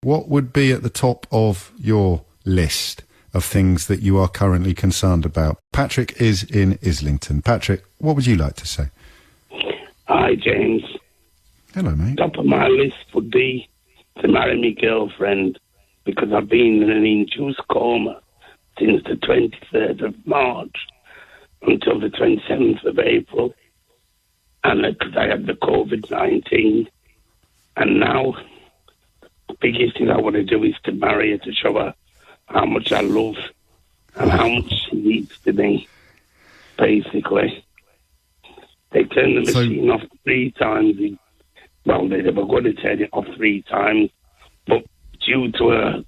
what would be at the top of your list of things that you are currently concerned about? Patrick is in Islington. Patrick, what would you like to say? Hi, James. Hello, mate. Top of my list would be to marry my girlfriend, because I've been in an induced coma since the 23rd of March until the 27th of April. And because I had the COVID-19. And now, the biggest thing I want to do is to marry her, to show her how much I love and how much she needs to me, basically. They turned the machine off 3 times. Well, they were going to turn it off 3 times, but due to her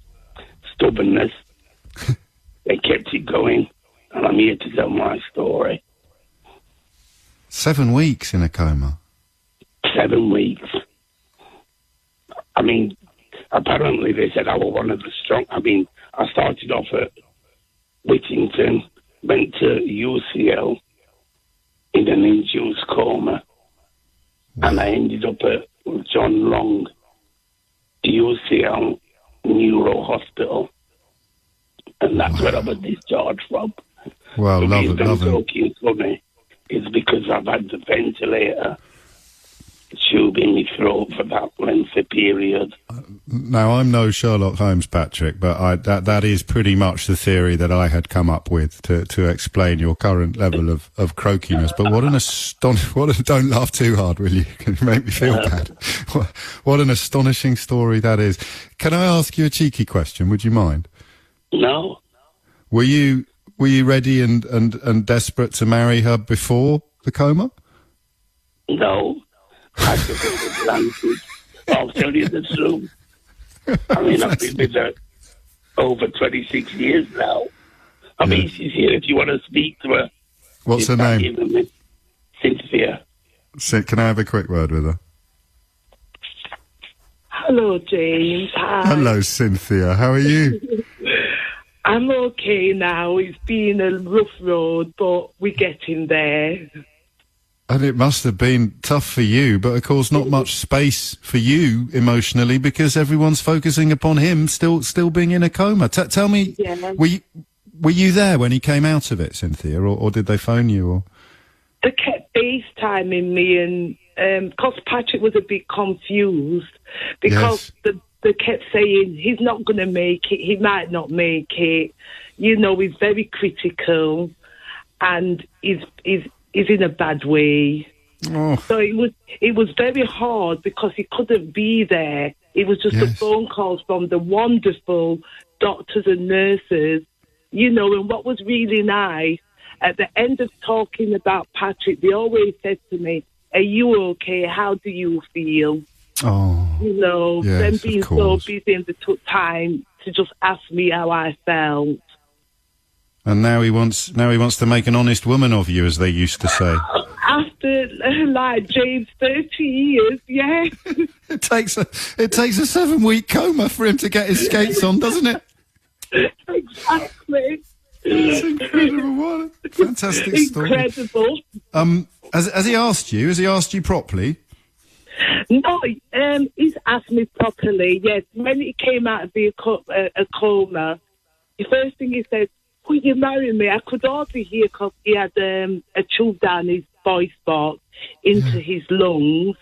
stubbornness, they kept it going, and I'm here to tell my story. 7 weeks in a coma? 7 weeks. I mean, apparently they said I was one of the strong... I mean, I started off at Whittington, went to UCL in an induced coma, and I ended up at John Long, UCL Neuro Hospital, and that's where I was discharged from. Well, love it. Talking funny is because I've had the ventilator tube in my throat for that lengthy period. Now, I'm no Sherlock Holmes, Patrick, but that is pretty much the theory that I had come up with to explain your current level of croakiness. But don't laugh too hard, will you? Can you make me feel bad? What an astonishing story that is. Can I ask you a cheeky question? Would you mind? No. Were you ready and desperate to marry her before the coma? No. I just landed. I'll tell you the truth. I mean, I've been with her over 26 years now. I mean, she's here if you want to speak to her. What's her name? Cynthia. Can I have a quick word with her? Hello, James. Hi. Hello, Cynthia. How are you? I'm okay now. It's been a rough road, but we're getting there. And it must have been tough for you, but of course not much space for you emotionally because everyone's focusing upon him still being in a coma. Tell me, were you there when he came out of it, Cynthia, or did they phone you? Or they kept FaceTiming me, and because Patrick was a bit confused because they kept saying he's not going to make it, he might not make it. You know, he's very critical, and he's in a bad way. Oh. So it was very hard because he couldn't be there. It was just the phone calls from the wonderful doctors and nurses, you know. And what was really nice, at the end of talking about Patrick, they always said to me, "Are you okay? How do you feel?" Oh, you know, them being so busy, and they took time to just ask me how I felt. And now he wants to make an honest woman of you, as they used to say. After, like, James, 30 years, yeah. It takes a 7-week coma for him to get his skates on, doesn't it? Exactly. It's incredible. What a fantastic story. Incredible. Has he asked you? Has he asked you properly? No, he's asked me properly, yes. When he came out of a coma, the first thing he said, "Will you marry me?" I could hardly hear because he had a tube down his voice box into his lungs,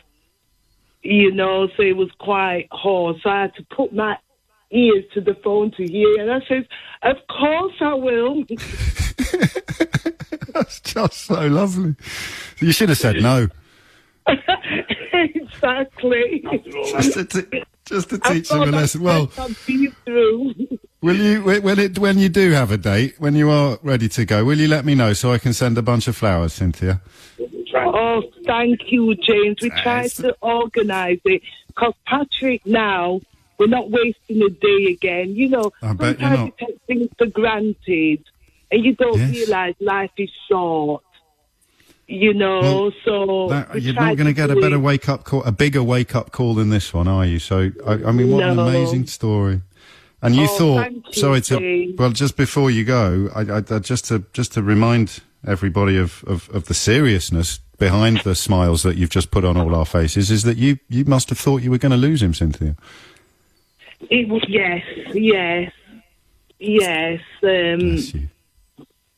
you know, so it was quite hard. So I had to put my ears to the phone to hear, and I said, "Of course I will." That's just so lovely. You should have said no. Exactly. Just to teach him a lesson. Well, will you, when you do have a date, when you are ready to go, will you let me know so I can send a bunch of flowers, Cynthia? Oh, thank you, James. We tried to organise it because Patrick, now we're not wasting a day again. You know, sometimes you take things for granted and you don't realise life is short. You know, you're not going to get a bigger wake-up call than this one, are you? So, I mean, what an amazing story. And you thought, just before you go, I just to remind everybody of the seriousness behind the smiles that you've just put on all our faces, is that you must have thought you were going to lose him, Cynthia. It was, yes. Bless you.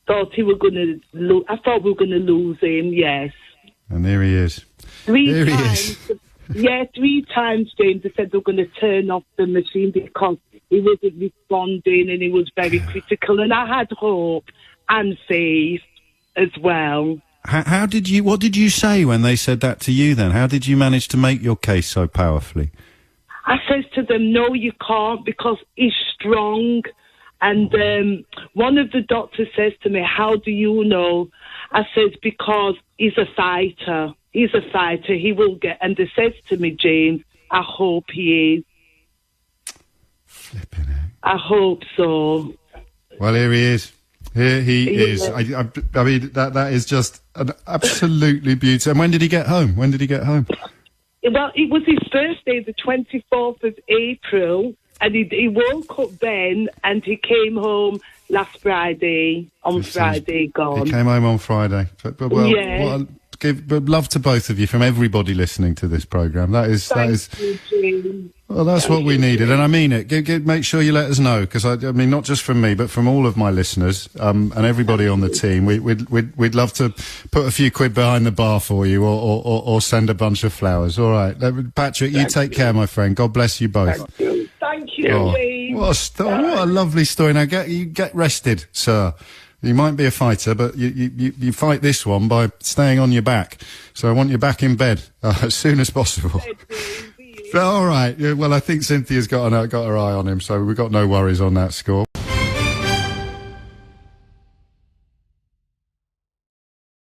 Thought he were going to. I thought we were going to lose him. Yes. And there he is. Three times, James. They said they were going to turn off the machine because he wasn't responding and he was very critical. And I had hope and faith as well. What did you say when they said that to you then? How did you manage to make your case so powerfully? I says to them, no, you can't, because he's strong. And one of the doctors says to me, how do you know? I says, because he's a fighter. He's a fighter. He will get... And they says to me, James, I hope he is. Flipping heck. I hope so. Well, here he is. Here he is. I mean, that is just an absolutely beautiful... And when did he get home? Well, it was his birthday, the 24th of April, and he woke up then, and he came home last Friday, gone. He came home on Friday. Well, yeah. Give love to both of you from everybody listening to this programme. Thank you, Jim. Well, that's what we needed, and I mean it. Make sure you let us know, because I mean, not just from me, but from all of my listeners and everybody on the team. We'd love to put a few quid behind the bar for you, or send a bunch of flowers. All right, Patrick, you take care, my friend. God bless you both. Thank you, Jim. What a lovely story. Now get rested, sir. You might be a fighter, but you fight this one by staying on your back. So I want you back in bed as soon as possible. All right. Yeah, well, I think Cynthia's got her eye on him, so we've got no worries on that score.